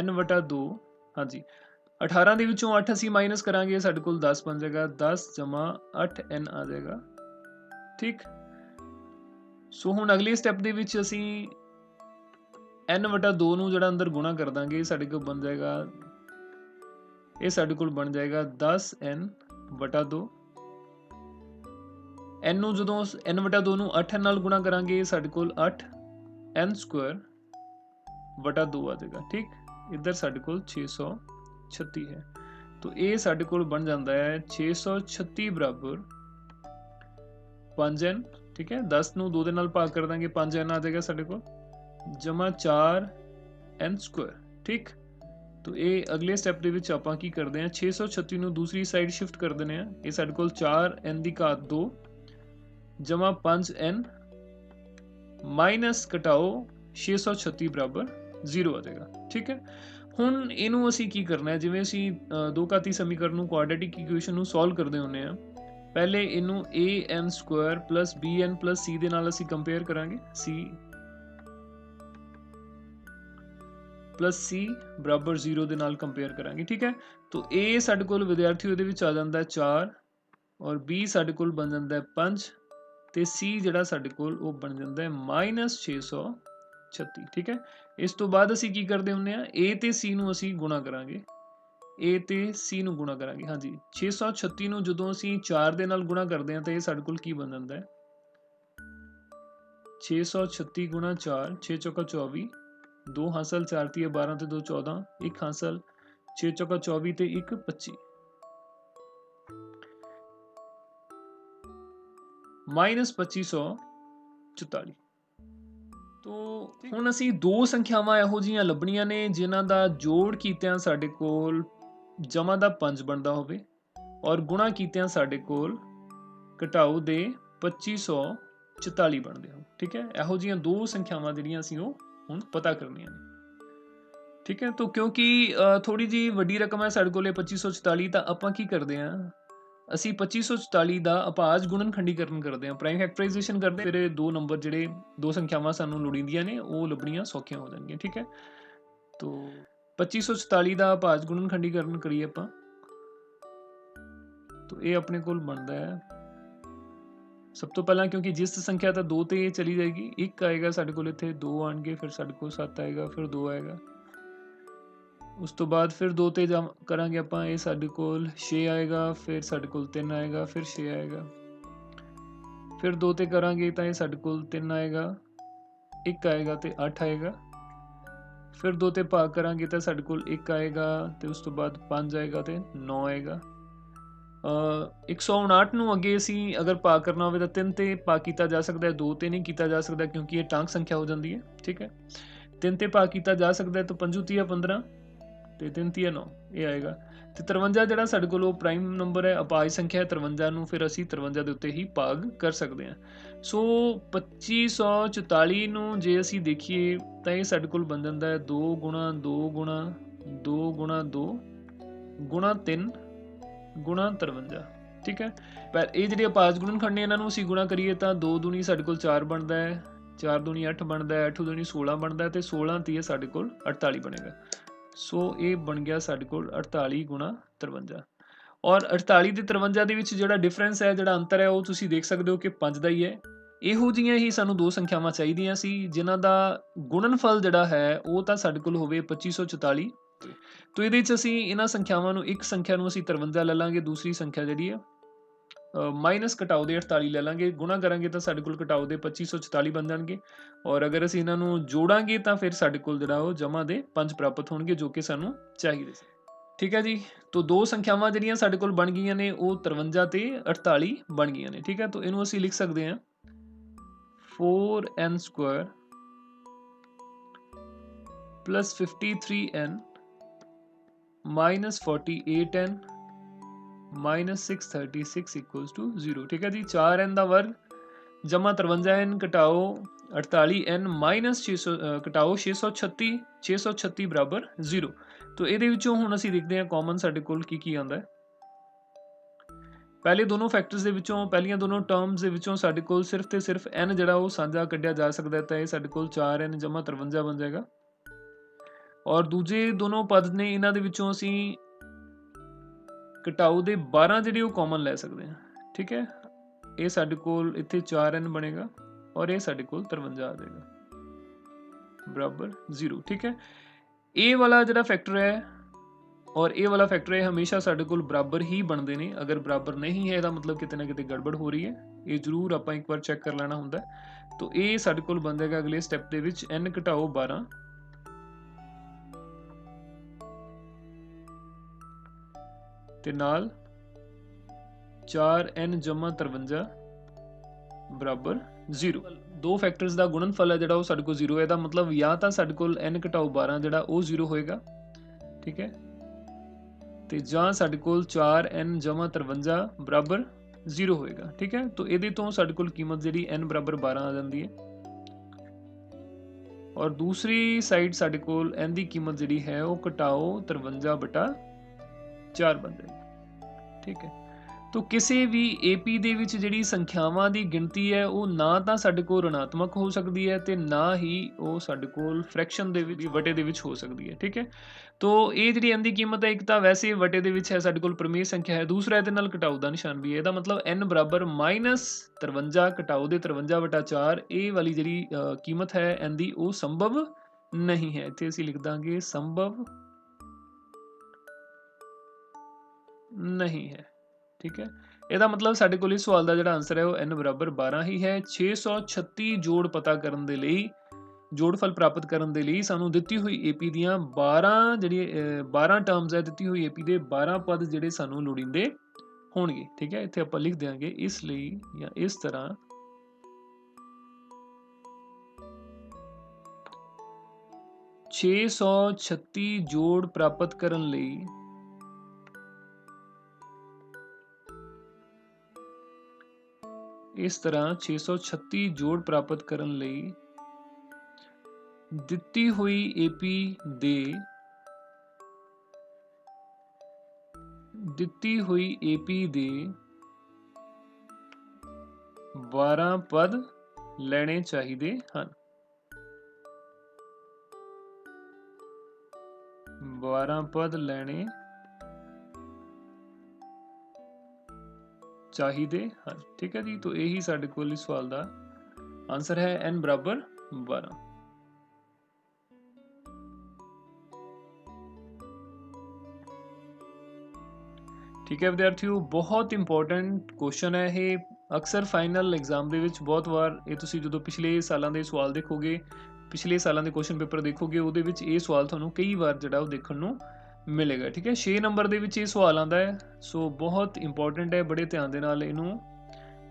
n/2 हाँ जी 18 ਦੇ ਵਿੱਚੋਂ 8 ਅਸੀਂ ਮਾਈਨਸ ਕਰਾਂਗੇ ਸਾਡੇ ਕੋਲ 10 ਬਣ ਜਾਏਗਾ 10 ਜਮਾ 8n ਆ ਜਾਏਗਾ ਠੀਕ। ਸੋ ਹੁਣ ਅਗਲੇ ਸਟੈਪ ਦੇ ਵਿੱਚ ਅਸੀਂ n/2 ਨੂੰ ਜਿਹੜਾ ਅੰਦਰ ਗੁਣਾ ਕਰ ਦਾਂਗੇ ਸਾਡੇ ਕੋਲ ਬਣ ਜਾਏਗਾ ਇਹ ਸਾਡੇ ਕੋਲ ਬਣ ਜਾਏਗਾ 10n/2 n ਨੂੰ ਜਦੋਂ n/2 ਨੂੰ 8n ਨਾਲ ਗੁਣਾ ਕਰਾਂਗੇ ਸਾਡੇ ਕੋਲ 8n² /2 ਆ ਜਾਏਗਾ ਠੀਕ। इधर साढ़े कोल 636 है तो ये साढ़े कोल बन जाता है 636 बराबर 5n ठीक है। 10 ਨੂੰ 2 ਦੇ ਨਾਲ ਭਾਗ ਕਰ ਦਾਂਗੇ 5n आ जाएगा साढ़े कोल जमा 4n² ठीक। तो ये अगले स्टैप ਦੇ ਵਿੱਚ ਆਪਾਂ ਕੀ ਕਰਦੇ ਹਾਂ 636 ਨੂੰ ਦੂਸਰੀ ਸਾਈਡ ਸ਼ਿਫਟ ਕਰ ਦਿੰਦੇ ਹਾਂ ਇਹ ਸਾਡੇ ਕੋਲ 4n ਦੀ ਘਾਤ 2 जमा 5n माइनस घटाओ 636 बराबर 0 आ जाएगा ठीक है। ਹੁਣ ਇਹਨੂੰ ਅਸੀਂ ਕੀ ਕਰਨਾ ਹੈ ਜਿਵੇਂ ਅਸੀਂ ਦੋ ਘਾਤੀ ਸਮੀਕਰਨ ਨੂੰ ਕੁਆਡਰੇਟਿਕ ਇਕੁਏਸ਼ਨ ਨੂੰ ਸੋਲਵ ਕਰਦੇ ਹੁੰਦੇ ਆ ਪਹਿਲੇ ਇਹਨੂੰ an² plus bn plus c ਦੇ ਨਾਲ ਅਸੀਂ ਕੰਪੇਅਰ ਕਰਾਂਗੇ c plus c ਬਰਾਬਰ 0 ਦੇ ਨਾਲ ਕੰਪੇਅਰ ਕਰਾਂਗੇ ਠੀਕ ਹੈ। तो a ਸਾਡੇ ਕੋਲ ਵਿਦਿਆਰਥੀ ਉਹਦੇ ਵਿੱਚ ਆ ਜਾਂਦਾ ਹੈ 4 ਔਰ b ਸਾਡੇ ਕੋਲ ਬਣ ਜਾਂਦਾ ਹੈ 5 ਤੇ c ਜਿਹੜਾ ਸਾਡੇ ਕੋਲ ਉਹ ਬਣ ਜਾਂਦਾ ਹੈ -636 ठीक है। इस तो बाद असी की करते हुंदे आ a ते c ਨੂੰ ਅਸੀਂ ਗੁਣਾ ਕਰਾਂਗੇ a ਤੇ c ਨੂੰ ਗੁਣਾ ਕਰਾਂਗੇ हाँ जी 636 ਨੂੰ ਜਦੋਂ ਅਸੀਂ 4 ਦੇ ਨਾਲ ਗੁਣਾ ਕਰਦੇ ਹਾਂ ਤਾਂ ਇਹ ਸਾਡੇ ਕੋਲ ਕੀ ਬਣ ਜਾਂਦਾ ਹੈ 636 ਗੁਣਾ 4 6 ਚੌਕਾ 24 2 ਹਾਸਲ 4 ਤੀਏ 12 ਤੇ 2 14 1 ਹਾਸਲ 6 ਚੌਕਾ 24 ਤੇ 1 25 -2544 तो ਹੁਣ ਅਸੀਂ ਦੋ ਸੰਖਿਆਵਾਂ ਇਹੋ ਜਿਹੀਆਂ ਲੱਭਣੀਆਂ ਨੇ ਜਿਨ੍ਹਾਂ ਦਾ ਜੋੜ ਕੀਤਿਆਂ ਸਾਡੇ ਕੋਲ ਜਮਾ ਦਾ 5 ਬਣਦਾ ਹੋਵੇ ਔਰ ਗੁਣਾ ਕੀਤਿਆਂ ਸਾਡੇ ਕੋਲ ਘਟਾਓ ਦੇ 2544 ਬਣਦੇ ਹੋ ਠੀਕ ਹੈ। ਇਹੋ ਜਿਹੀਆਂ ਦੋ ਸੰਖਿਆਵਾਂ ਜਿਹੜੀਆਂ ਅਸੀਂ ਉਹ ਹੁਣ ਪਤਾ ਕਰਨੀਆਂ ਨੇ ਠੀਕ ਹੈ। तो क्योंकि ਥੋੜੀ ਜੀ ਵੱਡੀ ਰਕਮ ਹੈ ਸਾਡੇ ਕੋਲੇ 2544 ਤਾਂ ਆਪਾਂ ਕੀ ਕਰਦੇ ਹਾਂ ਅਸੀਂ 2544 ਦਾ ਅਪਾਜ ਗੁਣਨਖੰਡੀਕਰਨ ਕਰਦੇ ਹਾਂ ਪ੍ਰਾਈਮ ਫੈਕਟਰਾਈਜੇਸ਼ਨ ਕਰਦੇ ਫਿਰ ਦੋ ਨੰਬਰ ਜਿਹੜੇ ਦੋ ਸੰਖਿਆਵਾਂ ਸਾਨੂੰ ਲੋੜੀਂਦੀਆਂ ਨੇ ਉਹ ਲੱਭਣੀਆਂ ਸੌਖੀਆਂ ਹੋ ਜਾਣਗੀਆਂ ਠੀਕ ਹੈ। तो 2544 ਦਾ ਅਪਾਜ ਗੁਣਨਖੰਡੀਕਰਨ ਕਰੀਏ ਆਪਾਂ तो ਇਹ ਆਪਣੇ ਕੋਲ ਬਣਦਾ ਹੈ ਸਭ ਤੋਂ ਪਹਿਲਾਂ ਕਿਉਂਕਿ ਜਿਸ ਸੰਖਿਆ ਤਾਂ 2 ਤੇ ਚਲੀ ਜਾਏਗੀ 1 ਆਏਗਾ ਸਾਡੇ ਕੋਲ ਇੱਥੇ 2 ਆਣਗੇ ਫਿਰ ਸਾਡੇ ਕੋਲ 7 ਆਏਗਾ ਫਿਰ 2 ਆਏਗਾ ਉਸ ਤੋਂ ਬਾਅਦ ਫਿਰ 2 ਤੇ ਕਰਾਂਗੇ ਆਪਾਂ ਇਹ ਸਾਡੇ ਕੋਲ 6 ਆਏਗਾ ਫਿਰ ਸਾਡੇ ਕੋਲ 3 ਆਏਗਾ ਫਿਰ 6 ਆਏਗਾ ਫਿਰ 2 ਤੇ ਕਰਾਂਗੇ ਤਾਂ ਇਹ ਸਾਡੇ ਕੋਲ 3 ਆਏਗਾ 1 ਆਏਗਾ ਤੇ 8 ਆਏਗਾ ਫਿਰ 2 ਤੇ ਭਾਗ ਕਰਾਂਗੇ ਤਾਂ ਸਾਡੇ ਕੋਲ 1 ਆਏਗਾ ਤੇ ਉਸ ਤੋਂ ਬਾਅਦ 5 ਆਏਗਾ ਤੇ 9 ਆਏਗਾ 159 ਨੂੰ ਅੱਗੇ ਅਸੀਂ ਅਗਰ ਭਾਗ ਕਰਨਾ ਹੋਵੇ ਤਾਂ 3 ਤੇ ਭਾਗ ਕੀਤਾ ਜਾ ਸਕਦਾ ਹੈ 2 ਤੇ ਨਹੀਂ ਕੀਤਾ ਜਾ ਸਕਦਾ ਕਿਉਂਕਿ ਇਹ ਟਾਂਕ ਸੰਖਿਆ ਹੋ ਜਾਂਦੀ ਹੈ ਠੀਕ ਹੈ। 3 ਤੇ ਭਾਗ ਕੀਤਾ ਜਾ ਸਕਦਾ ਹੈ ਤਾਂ 5 ਤੀਆ 15 ਤੇ 3 ਤੀਆ 9 ਇਹ ਆਏਗਾ ਤੇ 53 ਜਿਹੜਾ ਸਾਡੇ ਕੋਲ ਉਹ ਪ੍ਰਾਈਮ ਨੰਬਰ ਹੈ ਅਪਾਜ ਸੰਖਿਆ 53 ਨੂੰ ਫਿਰ ਅਸੀਂ 53 ਦੇ ਉੱਤੇ ਹੀ ਭਾਗ ਕਰ ਸਕਦੇ ਹਾਂ। ਸੋ 2544 ਨੂੰ ਜੇ ਅਸੀਂ ਦੇਖੀਏ ਤਾਂ ਇਹ ਸਾਡੇ ਕੋਲ ਬਣ ਜਾਂਦਾ ਹੈ 2 ਗੁਣਾ 2 ਗੁਣਾ 2 ਗੁਣਾ 2 ਗੁਣਾ 3 ਗੁਣਾ 53 ਠੀਕ ਹੈ। ਪਰ ਇਹ ਜਿਹੜੇ ਅਪਾਜ ਗੁਣਨਖੰਡ ਨੇ ਇਹਨਾਂ ਨੂੰ ਅਸੀਂ ਗੁਣਾ ਕਰੀਏ ਤਾਂ 2 ਦੂਣੀ ਸਾਡੇ ਕੋਲ 4 ਬਣਦਾ ਹੈ 4 ਦੂਣੀ 8 ਬਣਦਾ ਹੈ 8 ਦੂਣੀ 16 ਬਣਦਾ ਹੈ ਤੇ 16 ਤੀਏ ਸਾਡੇ ਕੋਲ 48 ਬਣੇਗਾ। ਸੋ ਇਹ ਬਣ ਗਿਆ ਸਾਡੇ ਕੋਲ 48 ਗੁਣਾ 53 ਔਰ 48 ਤੇ 53 ਦੇ ਵਿੱਚ ਜਿਹੜਾ ਡਿਫਰੈਂਸ ਹੈ ਜਿਹੜਾ ਅੰਤਰ ਹੈ ਉਹ ਤੁਸੀਂ ਦੇਖ ਸਕਦੇ ਹੋ ਕਿ 5 ਦਾ ਹੀ ਹੈ। ਇਹੋ ਜਿਹੀਆਂ ਹੀ ਸਾਨੂੰ ਦੋ ਸੰਖਿਆਵਾਂ ਚਾਹੀਦੀਆਂ ਸੀ ਜਿਨ੍ਹਾਂ ਦਾ ਗੁਣਨਫਲ ਜਿਹੜਾ ਹੈ ਉਹ ਤਾਂ ਸਾਡੇ ਕੋਲ ਹੋਵੇ 2544 तो ये असी इन्हां संख्यावां नूं एक संख्या नूं असी 53 ले लांगे, दूसरी संख्या जिहड़ी आ माइनस घटाओ दे 48 ले लांगे, गुणा करांगे तो साडे कोल घटाओ दे 2544 बन जाणगे और अगर असी इन्हां नूं जोड़ांगे तो फिर साडे कोल जिहड़ा ओह जमा दे 5 प्राप्त होणगे जो कि सानूं चाहिए सी। ठीक है जी, तो दो संख्यावां जिहड़ियां साडे कोल बन गईयां ने ओह 53 ते 48 बन गईयां ने। ठीक है, तो इहनूं असी लिख सकदे हां 4n² plus 53n minus 48n minus 636 equals to 0। ठीक है जी, 4n का वर्ग जमा 53n घटाओ 48n माइनस 600 घटाओ 636 बराबर 0। तो ये हुण असीं देखते हैं कॉमन साडे कोल की आंदा है। पहले दोनों फैक्टर्स दे विचों पहलियां दोनों टर्म्स दे विचों साडे कोल सिर्फ ते सिर्फ n जिहड़ा वो साझा कढ़िया जा सकदा है, तो ये साडे कोल 4n जमा 53 बन जाएगा और दूजे दोनों पद ने इन्हां दे विचों असीं घटाओ दे 12 जिहड़े वो कॉमन लै सकते हैं। ठीक है, ये साडे कोल इत्थे 4n बनेगा और ये साडे कोल 53 आ जाएगा बराबर 0। ठीक है, ए वाला जिहड़ा फैक्टर है और ए वाला फैक्टर है हमेशा साडे कोल बराबर ही बनते हैं। अगर बराबर नहीं है इसका मतलब किते ना किते गड़बड़ हो रही है, ये जरूर आपां एक बार चैक कर लेना हुंदा है। तो ये साडे कोल बन जाएगा अगले स्टैप दे विच n घटाओ 12 ते नाल 4n जमा 53 बराबर 0। दो फैक्टर्स का गुणनफल है जिहड़ा वो साडे कोल 0 है, मतलब या तो साडे कोल n घटाओ 12 जिहड़ा वो 0 होएगा। ठीक है, ते जां साडे कोल 4n जमा 53 बराबर 0 होएगा। ठीक है, तो ये तो साडे कोल कीमत जिहड़ी n बराबर 12 आ जाती है और दूसरी साइड साडे कोल n की कीमत जिहड़ी है वो घटाओ 53 बटा 4 बन जाएगी। ठीक है, तो किसी भी AP ਦੇ ਵਿੱਚ ਜਿਹੜੀ ਸੰਖਿਆਵਾਂ ਦੀ ਗਿਣਤੀ ਹੈ ਉਹ ਨਾ ਤਾਂ ਸਾਡੇ ਕੋਲ ऋणात्मक ਹੋ ਸਕਦੀ ਹੈ ਤੇ ਨਾ ਹੀ ਉਹ ਸਾਡੇ ਕੋਲ ਫ੍ਰੈਕਸ਼ਨ ਦੇ ਵਿੱਚ ਵਟੇ ਦੇ ਵਿੱਚ ਹੋ ਸਕਦੀ ਹੈ। ਠੀਕ ਹੈ, तो ਇਹ ਜਿਹੜੀ n ਦੀ ਕੀਮਤ ਹੈ ਇੱਕ ਤਾਂ ਵੈਸੇ ਵਟੇ ਦੇ ਵਿੱਚ ਹੈ ਸਾਡੇ ਕੋਲ ਪ੍ਰਮੇय ਸੰਖਿਆ ਹੈ, ਦੂਸਰਾ ਇਹਦੇ ਨਾਲ ਘਟਾਓ ਦਾ ਨਿਸ਼ਾਨ ਵੀ ਹੈ। ਇਹਦਾ ਮਤਲਬ n ਬਰਾਬਰ -53 ਘਟਾਓ ਦੇ 53 ਬਟਾ 4 ਇਹ ਵਾਲੀ ਜਿਹੜੀ ਕੀਮਤ ਹੈ n ਦੀ ਉਹ ਸੰਭਵ ਨਹੀਂ ਹੈ। ਇੱਥੇ ਅਸੀਂ ਲਿਖ ਦਾਂਗੇ ਸੰਭਵ नहीं है। ठीक है, ਇਹਦਾ मतलब ਸਾਡੇ ਕੋਲ ਇਸ ਸਵਾਲ ਦਾ ਜਿਹੜਾ ਆਨਸਰ ਹੈ ਉਹ n ਬਰਾबर 12 ਹੀ ਹੈ। 636 ਜੋੜ ਪਤਾ ਕਰਨ ਦੇ ਲਈ ਜੋੜਫਲ ਪ੍ਰਾਪਤ ਕਰਨ ਦੇ ਲਈ ਸਾਨੂੰ ਦਿੱਤੀ ਹੋਈ AP ਦੀਆਂ 12 ਜਿਹੜੀ 12 ਟਰਮਸ ਹੈ, ਦਿੱਤੀ ਹੋਈ AP ਦੇ 12 ਪਦ ਜਿਹੜੇ ਸਾਨੂੰ ਲੋੜੀਂਦੇ ਹੋਣਗੇ। ਠੀਕ ਹੈ, ਇੱਥੇ ਆਪਾਂ ਲਿਖ ਦਿਆਂਗੇ ਇਸ ਲਈ ਜਾਂ ਇਸ ਤਰ੍ਹਾਂ 636 ਜੋੜ ਪ੍ਰਾਪਤ ਕਰਨ ਲਈ इस तरह 636 जोड़ प्राप्त करन लई दित्ती हुई AP दे 12 पद लेने चाहिए हन। 12 पद लेने चाहिए हाँ। ठीक है जी, तो यही साडे कोल इस सवाल का आंसर है n बराबर 12। ठीक है विद्यार्थियों, बहुत इंपॉर्टेंट क्वेश्चन है ये। अक्सर फाइनल एग्जाम के बहुत बार ये तुसीं जो पिछले सालों के सवाल देखोगे, पिछले सालों के क्वेश्चन पेपर देखोगे, वो ये सवाल तुहानूं कई बार जिहड़ा देखण नूं मिलेगा। ठीक है, 6 नंबर के विच ये सवाल आता है, सो बहुत इंपॉर्टेंट है, बड़े ध्यान दे नाल इहनूं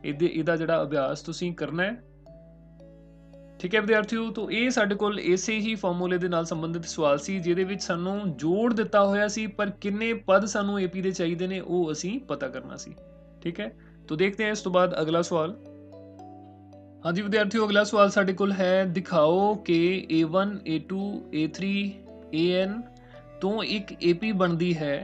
इहदा जिहड़ा अभ्यास तुसीं करना है। ठीक है विद्यार्थियों, तो ये साडे कोल इसे ही फॉर्मूले दे नाल संबंधित सवाल सी जिहदे विच सानूं जोड़ दिता होया सी पर किन्ने पद सानूं AP दे चाहीदे ने वो असीं पता करना सी। ठीक है, तो देखते हैं इस तो बाद अगला सवाल। हाँ जी विद्यार्थियों, अगला सवाल साडे कोल है, दिखाओ कि A1 A2 A3 AN तो एक AP बनती है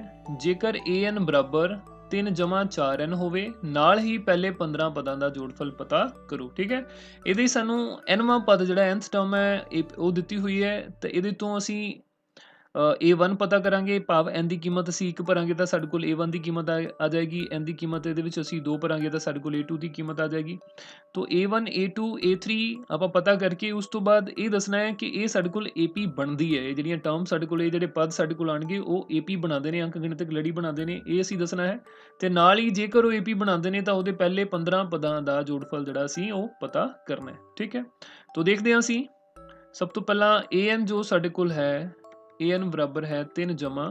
जेकर AN बराबर 3 जमा 4n होवे, नाल ही पहले 15 पदां दा जोड़फल पता करो। ठीक है, ये सानू nवां पद जिहड़ा nth टर्म है वो दित्ती हुई है, तो ये तो असी A1 ਪਤਾ ਕਰਾਂਗੇ, ਭਾਵ n ਦੀ ਕੀਮਤ ਅਸੀਂ 1 ਭਰਾਂਗੇ ਤਾਂ ਸਾਡੇ ਕੋਲ A1 ਦੀ ਕੀਮਤ ਆ ਜਾਏਗੀ। n ਦੀ ਕੀਮਤ ਇਹਦੇ ਵਿੱਚ ਅਸੀਂ 2 ਭਰਾਂਗੇ ਤਾਂ ਸਾਡੇ ਕੋਲ A2 ਦੀ ਕੀਮਤ ਆ ਜਾਏਗੀ। ਤੋ A1 A2 A3 ਆਪਾਂ ਪਤਾ ਕਰਕੇ ਉਸ ਤੋਂ ਬਾਅਦ ਇਹ ਦੱਸਣਾ ਹੈ ਕਿ ਇਹ ਸਾਡੇ ਕੋਲ AP ਬਣਦੀ ਹੈ। ਇਹ ਜਿਹੜੀਆਂ ਟਰਮ ਸਾਡੇ ਕੋਲ, ਇਹ ਜਿਹੜੇ ਪਦ ਸਾਡੇ ਕੋਲ ਆਉਣਗੇ ਉਹ AP ਬਣਾਉਂਦੇ ਨੇ, ਅੰਕ ਗਿਣਤਕ ਲੜੀ ਬਣਾਉਂਦੇ ਨੇ, ਇਹ ਅਸੀਂ ਦੱਸਣਾ ਹੈ। ਤੇ ਨਾਲ ਹੀ ਜੇਕਰ ਉਹ AP ਬਣਾਉਂਦੇ ਨੇ ਤਾਂ ਉਹਦੇ ਪਹਿਲੇ 15 ਪਦਾਂ ਦਾ ਜੋੜਫਲ ਜਿਹੜਾ ਅਸੀਂ ਉਹ ਪਤਾ ਕਰਨਾ ਹੈ। ਠੀਕ ਹੈ, ਤੋ ਦੇਖਦੇ ਹਾਂ ਅਸੀਂ। ਸਭ ਤੋਂ ਪਹਿਲਾਂ AN ਜੋ ਸਾਡੇ ਕੋਲ ਹੈ, AN ਬਰਾਬਰ ਹੈ 3 ਜਮਾ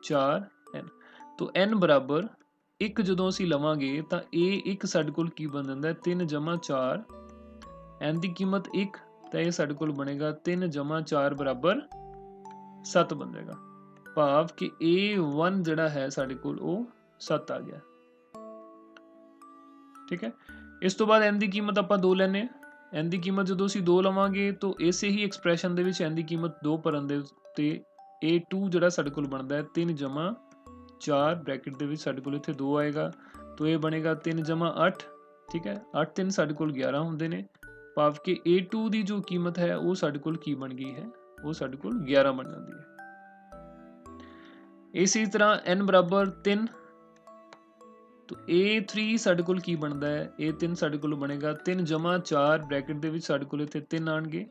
4n। ਤੋ n ਬਰਾਬਰ 1 ਜਦੋਂ ਅਸੀਂ ਲਵਾਂਗੇ ਤਾਂ A1 ਸਾਡੇ ਕੋਲ ਕੀ ਬਣ ਜਾਂਦਾ ਹੈ, 3 ਜਮਾ 4, n ਦੀ ਕੀਮਤ 1 ਤਾਂ ਇਹ ਸਾਡੇ ਕੋਲ ਬਣੇਗਾ 3 ਜਮਾ 4 ਬਰਾਬਰ 7 ਬਣ ਜਾਏਗਾ, ਭਾਵ ਕਿ A1 ਜਿਹੜਾ ਹੈ ਸਾਡੇ ਕੋਲ ਉਹ 7 ਆ ਗਿਆ। ਠੀਕ ਹੈ, ਇਸ ਤੋਂ ਬਾਅਦ n ਦੀ ਕੀਮਤ ਆਪਾਂ 2 ਲੈਨੇ ਆ। n ਦੀ ਕੀਮਤ ਜਦੋਂ ਅਸੀਂ 2 ਲਵਾਂਗੇ ਤਾਂ ਇਸੇ ਹੀ ਐਕਸਪ੍ਰੈਸ਼ਨ ਦੇ ਵਿੱਚ n ਦੀ ਕੀਮਤ 2 ਭਰਨ ਦੇ ਉੱਤੇ A2 ਜਿਹੜਾ ਸਾਡੇ ਕੋਲ ਬਣਦਾ ਹੈ 3 ਜਮਾ 4 ਬ੍ਰੈਕਟ ਦੇ ਵਿੱਚ ਸਾਡੇ ਕੋਲ ਇੱਥੇ 2 ਆਏਗਾ, ਤਾਂ ਇਹ ਬਣੇਗਾ 3 ਜਮਾ 8। ਠੀਕ ਹੈ, 8 3 ਸਾਡੇ ਕੋਲ 11 ਹੁੰਦੇ ਨੇ, ਭਾਵ ਕਿ A2 ਦੀ ਜੋ ਕੀਮਤ ਹੈ ਉਹ ਸਾਡੇ ਕੋਲ ਕੀ ਬਣ ਗਈ ਹੈ, ਉਹ ਸਾਡੇ ਕੋਲ 11 ਬਣ ਜਾਂਦੀ ਹੈ। ਇਸੇ ਤਰ੍ਹਾਂ n ਬਰਾਬਰ 3, तो A3 ਸਾਡੇ ਕੋਲ ਕੀ ਬਣਦਾ ਹੈ, A3 ਸਾਡੇ ਕੋਲ ਬਣੇਗਾ 3 ਜਮਾ 4 ਬ੍ਰੈਕਟ ਦੇ ਵਿੱਚ ਸਾਡੇ ਕੋਲ ਇੱਥੇ 3 ਆਣਗੇ।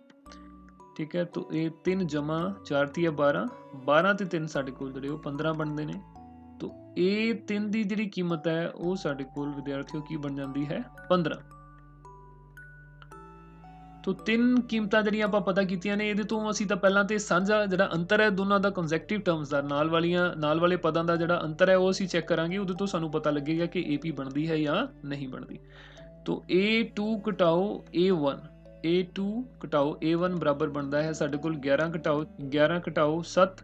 ਠੀਕ ਹੈ, तो ਇਹ 3 ਜਮਾ 4 ਤੀ 12, 12 ਤੇ 3 ਸਾਡੇ ਕੋਲ ਜਿਹੜੇ ਉਹ 15 ਬਣਦੇ ਨੇ। तो A3 ਦੀ ਜਿਹੜੀ ਕੀਮਤ ਹੈ ਉਹ ਸਾਡੇ ਕੋਲ ਵਿਦਿਆਰਥੀਓ ਕੀ ਬਣ ਜਾਂਦੀ ਹੈ, 15। तो 3 ਕੀਮਤਾਂ ਜਿਹੜੀਆਂ ਆਪਾਂ ਪਤਾ ਕੀਤੀਆਂ ਨੇ, ਇਹਦੇ ਤੋਂ ਅਸੀਂ ਤਾਂ ਪਹਿਲਾਂ ਤੇ ਸਾਂਝਾ ਜਿਹੜਾ ਅੰਤਰ ਹੈ ਦੋਨਾਂ ਦਾ, ਕੰਜ਼ੈਕਟਿਵ ਟਰਮਸ ਦਾ, ਨਾਲ ਵਾਲੇ ਪਦਾਂ ਦਾ ਜਿਹੜਾ ਅੰਤਰ ਹੈ ਉਹ ਅਸੀਂ ਚੈੱਕ ਕਰਾਂਗੇ। ਉਹਦੇ ਤੋਂ ਸਾਨੂੰ ਪਤਾ ਲੱਗੇਗਾ ਕਿ AP ਬਣਦੀ ਹੈ ਜਾਂ ਨਹੀਂ ਬਣਦੀ। तो A2 ਘਟਾਓ A1, A2 ਘਟਾਓ A1 ਬਰਾਬਰ ਬਣਦਾ ਹੈ ਸਾਡੇ ਕੋਲ 11 ਘਟਾਓ 7,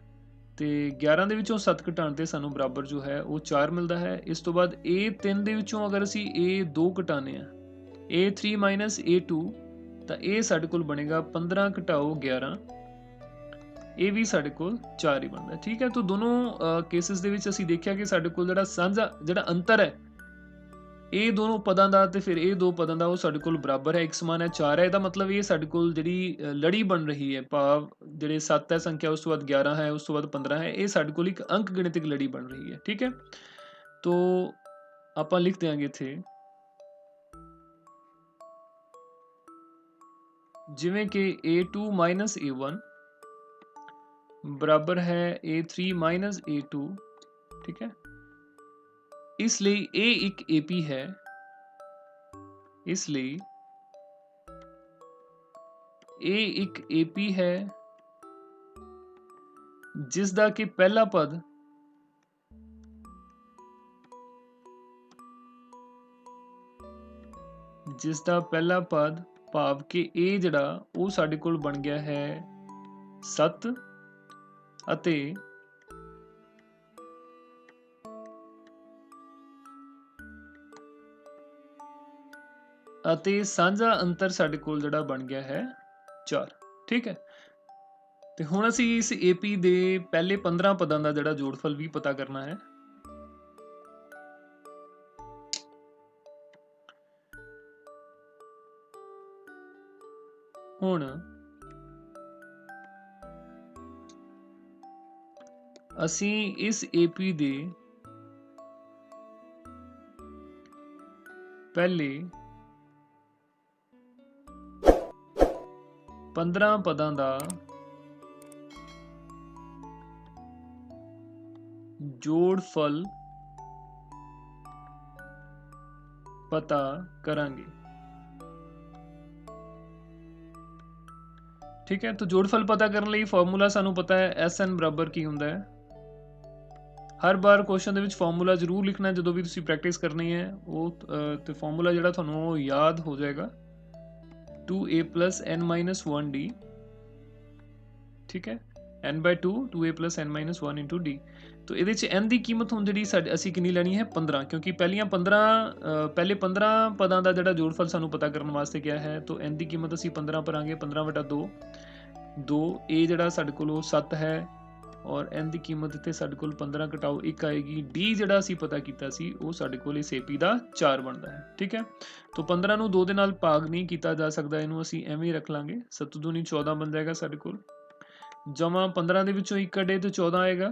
ਤੇ 11 ਦੇ ਵਿੱਚੋਂ 7 ਘਟਾਉਣ ਤੇ ਸਾਨੂੰ ਬਰਾਬਰ ਜੋ ਹੈ ਉਹ 4 ਮਿਲਦਾ ਹੈ। ਇਸ ਤੋਂ ਬਾਅਦ A3 ਦੇ ਵਿੱਚੋਂ ਅਗਰ ਅਸੀਂ A2 ਘਟਾਉਂਦੇ ਹਾਂ, A3 ਮਾਈਨਸ A2, ਤਾਂ ਇਹ ਸਾਡੇ ਕੋਲ ਬਣੇਗਾ 15 ਘਟਾਓ 11, ਇਹ ਵੀ ਸਾਡੇ ਕੋਲ 4 ਹੀ ਬਣਦਾ। ਠੀਕ ਹੈ, ਤਾਂ ਦੋਨੋਂ ਕੇਸਿਸ ਦੇ ਵਿੱਚ ਅਸੀਂ ਦੇਖਿਆ ਕਿ ਸਾਡੇ ਕੋਲ ਜਿਹੜਾ ਸਾਂਝਾ ਜਿਹੜਾ ਅੰਤਰ ਹੈ ਇਹ ਦੋਨੋਂ ਪਦਾਂ ਦਾ ਤੇ ਫਿਰ ਇਹ ਦੋ ਪਦਾਂ ਦਾ ਉਹ ਸਾਡੇ ਕੋਲ ਬਰਾਬਰ ਹੈ, ਇੱਕ ਸਮਾਨ ਹੈ, 4 ਹੈ। ਇਹਦਾ ਮਤਲਬ ਇਹ ਸਾਡੇ ਕੋਲ ਜਿਹੜੀ ਲੜੀ ਬਣ ਰਹੀ ਹੈ, ਭਾਵ ਜਿਹੜੇ 7 ਹੈ ਸੰਖਿਆ, ਉਸ ਤੋਂ ਬਾਅਦ 11 ਹੈ, ਉਸ ਤੋਂ ਬਾਅਦ 15 ਹੈ, ਇਹ ਸਾਡੇ ਕੋਲ ਇੱਕ ਅੰਕ ਗਿਣਤਕ ਲੜੀ ਬਣ ਰਹੀ ਹੈ। ਠੀਕ ਹੈ, तो ਆਪਾਂ ਲਿਖ ਦਿਆਂਗੇ ਇੱਥੇ ਜਿਵੇਂ ਕਿ A2 ਮਾਈਨਸ A1 ਬਰਾਬਰ ਹੈ A3 ਮਾਈਨਸ A2। ਠੀਕ ਹੈ, ਇਸ ਲਈ ਇਹ ਇੱਕ AP ਹੈ, ਇਸ ਲਈ ਇਹ ਇੱਕ AP ਹੈ ਜਿਸ ਦਾ ਕਿ ਪਹਿਲਾ ਪਦ ਭਾਵ ਕਿ ਇਹ ਜਿਹੜਾ ਉਹ ਸਾਡੇ ਕੋਲ ਬਣ ਗਿਆ ਹੈ 7, ਅਤੇ ਸਾਂਝਾ ਅੰਤਰ ਸਾਡੇ ਕੋਲ ਜਿਹੜਾ ਬਣ ਗਿਆ ਹੈ 4। ਠੀਕ ਹੈ, ਤੇ ਹੁਣ ਅਸੀਂ ਇਸ AP ਦੇ ਪਹਿਲੇ 15 ਪਦਾਂ ਦਾ ਜਿਹੜਾ ਜੋੜਫਲ ਵੀ ਪਤਾ ਕਰਨਾ ਹੈ। ਹੁਣ ਅਸੀਂ ਇਸ AP ਦੇ ਪਹਿਲੇ 15 ਪਦਾਂ ਦਾ ਜੋੜਫਲ ਪਤਾ ਕਰਾਂਗੇ। ठीक है, तो जोड़फल पता करने ਲਈ ਫਾਰਮੂਲਾ ਸਾਨੂੰ ਪਤਾ ਹੈ SN ਬਰਾਬਰ ਕੀ ਹੁੰਦਾ ਹੈ। ਹਰ ਵਾਰ ਕੁਐਸਚਨ ਦੇ ਵਿੱਚ ਫਾਰਮੂਲਾ ਜ਼ਰੂਰ ਲਿਖਣਾ ਜਦੋਂ ਵੀ ਤੁਸੀਂ ਪ੍ਰੈਕਟਿਸ ਕਰਨੀ ਹੈ, ਉਹ ਤੇ ਫਾਰਮੂਲਾ ਜਿਹੜਾ ਤੁਹਾਨੂੰ ਉਹ ਯਾਦ ਹੋ ਜਾਏਗਾ 2a plus n minus 1d। ਠੀਕ ਹੈ, n/2 2a plus n minus 1 into d। तो ਇਹਦੇ ਚ n ਦੀ ਕੀਮਤ ਹੁਣ ਜਿਹੜੀ ਅਸੀਂ ਕਿੰਨੀ ਲੈਣੀ ਹੈ 15, ਕਿਉਂਕਿ ਪਹਿਲੇ 15 ਪਦਾਂ ਦਾ ਜਿਹੜਾ ਜੋੜਫਲ ਸਾਨੂੰ ਪਤਾ ਕਰਨ ਵਾਸਤੇ ਕਿਹਾ ਹੈ। ਤਾਂ n ਦੀ ਕੀਮਤ ਅਸੀਂ 15 ਭਰਾਂਗੇ, 15/2 a ਜਿਹੜਾ ਸਾਡੇ ਕੋਲ ਉਹ 7 ਹੈ, ਔਰ n ਦੀ ਕੀਮਤ ਇੱਥੇ ਸਾਡੇ ਕੋਲ 15 ਘਟਾਓ 1 ਆਏਗੀ। d ਜਿਹੜਾ ਅਸੀਂ ਪਤਾ ਕੀਤਾ ਸੀ ਉਹ ਸਾਡੇ ਕੋਲ ਇਸ AP ਦਾ 4 ਬਣਦਾ ਹੈ। ਠੀਕ ਹੈ, ਤਾਂ 15 ਨੂੰ 2 ਦੇ ਨਾਲ ਭਾਗ ਨਹੀਂ ਕੀਤਾ ਜਾ ਸਕਦਾ, ਇਹਨੂੰ ਅਸੀਂ ਐਵੇਂ ਹੀ ਰੱਖ ਲਾਂਗੇ, 7 ਦੂਣੀ 14 ਬਣ ਜਾਏਗਾ ਸਾਡੇ ਕੋਲ। ਜਮਾ 15 ਦੇ ਵਿੱਚੋਂ 1 ਕੱਢੇ तो 14 ਆਏਗਾ।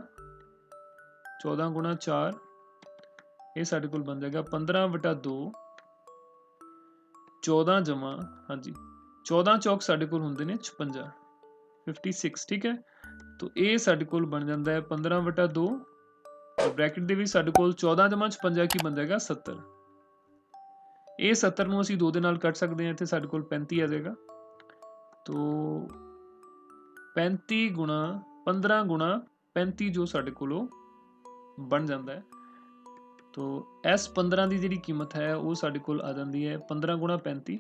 14 ਗੁਣਾ 4 ਇਹ ਸਾਡੇ ਕੋਲ ਬਣ ਜਾਏਗਾ 15/2। 14 ਜਮਾ ਹਾਂਜੀ 14 ਚੌਕ ਸਾਡੇ ਕੋਲ ਹੁੰਦੇ ਨੇ 56 56 ठीक है। तो ਇਹ ਸਾਡੇ ਕੋਲ ਬਣ ਜਾਂਦਾ ਹੈ 15/2 और ब्रैकेट ਦੇ ਵਿੱਚ ਸਾਡੇ ਕੋਲ 14 ਜਮਾ 56 ਕੀ ਬਣ ਜਾਏਗਾ 70। ਇਹ 70 ਨੂੰ ਅਸੀਂ 2 ਦੇ ਨਾਲ ਕੱਟ ਸਕਦੇ ਹਾਂ, ਇੱਥੇ ਸਾਡੇ ਕੋਲ 35 ਆ ਜਾਏਗਾ। तो 35 ਗੁਣਾ 15 ਗੁਣਾ 35 ਜੋ ਸਾਡੇ ਕੋਲ ਬਣ ਜਾਂਦਾ ਹੈ। तो ਇਸ 15 ਦੀ ਜਿਹੜੀ ਕੀਮਤ ਹੈ ਉਹ ਸਾਡੇ ਕੋਲ ਆ ਜਾਂਦੀ ਹੈ 15 ਗੁਣਾ 35।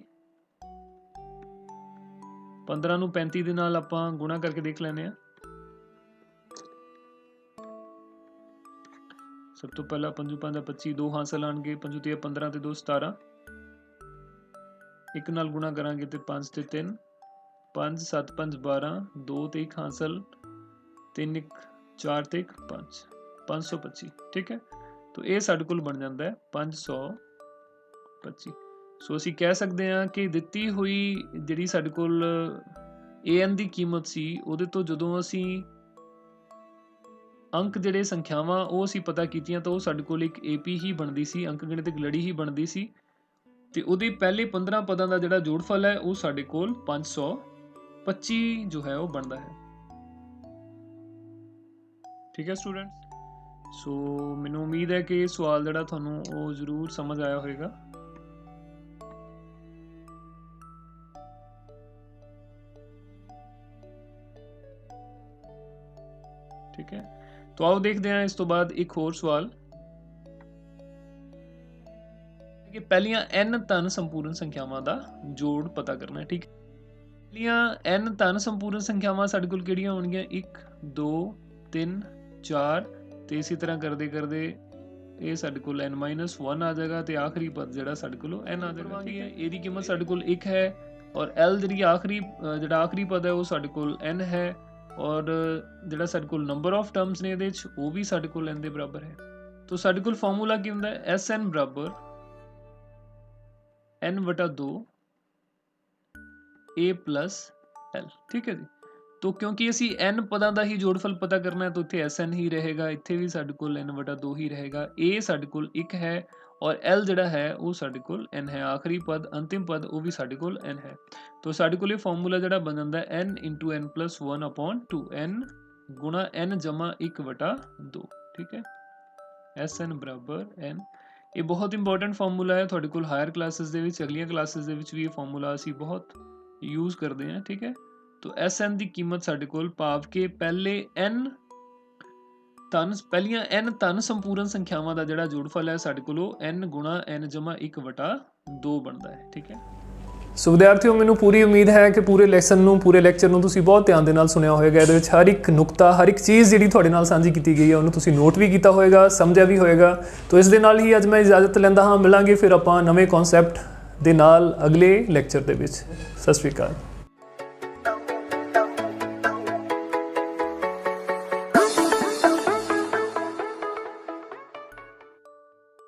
15 ਨੂੰ 35 ਦੇ ਨਾਲ ਆਪਾਂ ਗੁਣਾ ਕਰਕੇ ਦੇਖ ਲੈਂਦੇ ਹਾਂ। ਸਭ ਤੋਂ ਪਹਿਲਾਂ 5 5 25 2 ਹਾਸਲ ਆਣਗੇ, 5 ਤੇ 15 ਤੇ 2 17, ਇੱਕ ਨਾਲ ਗੁਣਾ ਕਰਾਂਗੇ ਤੇ 5 ਤੇ 3 5 7 5 12 2 ਤੇ 1 ਹਾਸਲ 3 1 4 ਤੇ 1 5 525 ठीक है। तो ਇਹ ਸਾਡੇ ਕੋਲ ਬਣ ਜਾਂਦਾ ਹੈ 525। ਸੋ ਅਸੀਂ ਕਹਿ ਸਕਦੇ ਹਾਂ ਕਿ ਦਿੱਤੀ ਹੋਈ ਜਿਹੜੀ ਸਾਡੇ ਕੋਲ an ਦੀ ਕੀਮਤ ਸੀ ਉਹਦੇ ਤੋਂ ਜਦੋਂ ਅਸੀਂ ਅੰਕ ਜਿਹੜੇ ਸੰਖਿਆਵਾਂ ਉਹ ਅਸੀਂ ਪਤਾ ਕੀਤੀਆਂ ਤਾਂ ਉਹ ਸਾਡੇ ਕੋਲ ਇੱਕ AP ਹੀ ਬਣਦੀ ਸੀ, ਅੰਕ ਗਿਣਤੀ ਲੜੀ ਹੀ ਬਣਦੀ ਸੀ ਤੇ ਉਹਦੇ ਪਹਿਲੇ 15 ਪਦਾਂ ਦਾ ਜਿਹੜਾ ਜੋੜਫਲ ਹੈ ਉਹ ਸਾਡੇ ਕੋਲ 525 ਜੋ ਹੈ ਉਹ ਬਣਦਾ ਹੈ। ਠੀਕ ਹੈ ਸਟੂਡੈਂਟਸ। ਸੋ ਮੈਨੂੰ ਉਮੀਦ ਹੈ ਕਿ ਇਹ ਸਵਾਲ ਜਿਹੜਾ ਤੁਹਾਨੂੰ ਉਹ ਜ਼ਰੂਰ ਸਮਝ ਆਇਆ ਹੋਵੇਗਾ। ठीक है, तो आओ देखते हैं इस तो बाद एक होर सवाल कि पहलियां n धन संपूर्ण संख्यावां दा जोड़ पता करना है। ठीक है, पहलियां n धन संपूर्ण संख्यावां साडे कोल किहड़ियां होणगीਆਂ 1 2 3 4 ਤੇ इसी तरह करदे करदे ਇਹ ਸਾਡੇ ਕੋਲ n-1 ਆ ਜਾਏਗਾ ਤੇ ਆਖਰੀ ਪਦ ਜਿਹੜਾ ਸਾਡੇ ਕੋਲ n ਆ ਜਾਏਗਾ। ਠੀਕ ਹੈ, ਇਹਦੀ ਕੀਮਤ ਸਾਡੇ ਕੋਲ 1 ਹੈ ਔਰ l ਜਿਹੜੀ ਜਿਹੜਾ ਆਖਰੀ ਪਦ ਹੈ ਉਹ ਸਾਡੇ ਕੋਲ n ਹੈ और ਜਿਹੜਾ ਸਾਡੇ ਕੋਲ ਨੰਬਰ ਆਫ ਟਰਮਸ ਨੇ ਇਹਦੇ ਵਿੱਚ ਉਹ ਵੀ ਸਾਡੇ ਕੋਲ n ਦੇ ਬਰਾਬਰ ਹੈ। तो ਸਾਡੇ ਕੋਲ ਫਾਰਮੂਲਾ ਕੀ ਹੁੰਦਾ ਹੈ Sn ਬਰਾਬਰ n/2 a plus l। ठीक है जी। तो क्योंकि ਅਸੀਂ n ਪਦਾਂ ਦਾ ਹੀ ਜੋੜਫਲ ਪਤਾ ਕਰਨਾ ਹੈ ਤਾਂ ਇੱਥੇ Sn ਹੀ ਰਹੇਗਾ, ਇੱਥੇ ਵੀ ਸਾਡੇ ਕੋਲ n/2 ਹੀ ਰਹੇਗਾ। a ਸਾਡੇ ਕੋਲ 1 ਹੈ और l ਜਿਹੜਾ ਹੈ ਉਹ ਸਾਡੇ ਕੋਲ n ਹੈ, ਆਖਰੀ ਪਦ ਅੰਤਿਮ ਪਦ ਉਹ ਵੀ ਸਾਡੇ ਕੋਲ n ਹੈ। तो ਸਾਡੇ ਕੋਲ ਇਹ ਫਾਰਮੂਲਾ ਜਿਹੜਾ ਬਣ ਜਾਂਦਾ ਹੈ n × n + 1/2 n ਗੁਣਾ n ਜਮਾ 1/2। ਠੀਕ ਹੈ, Sn ਬਰਾਬਰ n। ਇਹ ਬਹੁਤ ਇੰਪੋਰਟੈਂਟ ਫਾਰਮੂਲਾ ਹੈ ਤੁਹਾਡੇ ਕੋਲ ਹਾਇਰ ਕਲਾਸਿਸ ਦੇ ਵਿੱਚ, ਅਗਲੀਆਂ ਕਲਾਸਿਸ ਦੇ ਵਿੱਚ ਵੀ ਇਹ ਫਾਰਮੂਲਾ ਅਸੀਂ ਬਹੁਤ ਯੂਜ਼ ਕਰਦੇ ਹਾਂ। ਠੀਕ ਹੈ, तो Sn ਦੀ ਕੀਮਤ ਸਾਡੇ ਕੋਲ ਭਾਵ ਕਿ ਪਹਿਲੀਆਂ n ਧਨ ਸੰਪੂਰਨ ਸੰਖਿਆਵਾਂ ਦਾ ਜਿਹੜਾ ਜੋੜਫਲ ਹੈ ਸਾਡੇ ਕੋਲ n ਗੁਣਾ n ਜਮਾ 1/2 ਬਣਦਾ ਹੈ। ਠੀਕ ਹੈ, ਸੋ ਵਿਦਿਆਰਥੀਓ ਮੈਨੂੰ ਪੂਰੀ ਉਮੀਦ ਹੈ ਕਿ ਪੂਰੇ ਲੈਸਨ ਨੂੰ ਪੂਰੇ ਲੈਕਚਰ ਨੂੰ ਤੁਸੀਂ ਬਹੁਤ ਧਿਆਨ ਦੇ ਨਾਲ ਸੁਣਿਆ ਹੋਵੇਗਾ। ਇਹਦੇ ਵਿੱਚ ਹਰ ਇੱਕ ਨੁਕਤਾ ਹਰ ਇੱਕ ਚੀਜ਼ ਜਿਹੜੀ ਤੁਹਾਡੇ ਨਾਲ ਸਾਂਝੀ ਕੀਤੀ ਗਈ ਹੈ ਉਹਨੂੰ ਤੁਸੀਂ ਨੋਟ ਵੀ ਕੀਤਾ ਹੋਵੇਗਾ, ਸਮਝਿਆ ਵੀ ਹੋਵੇਗਾ। तो ਇਸ ਦੇ ਨਾਲ ਹੀ ਅੱਜ ਮੈਂ ਇਜਾਜ਼ਤ ਲੈਂਦਾ ਹਾਂ, ਮਿਲਾਂਗੇ ਫਿਰ ਆਪਾਂ ਨਵੇਂ ਕਨਸੈਪਟ ਦੇ ਨਾਲ ਅਗਲੇ ਲੈਕਚਰ ਦੇ ਵਿੱਚ। ਸਤਿ ਸ਼੍ਰੀ ਅਕਾਲ।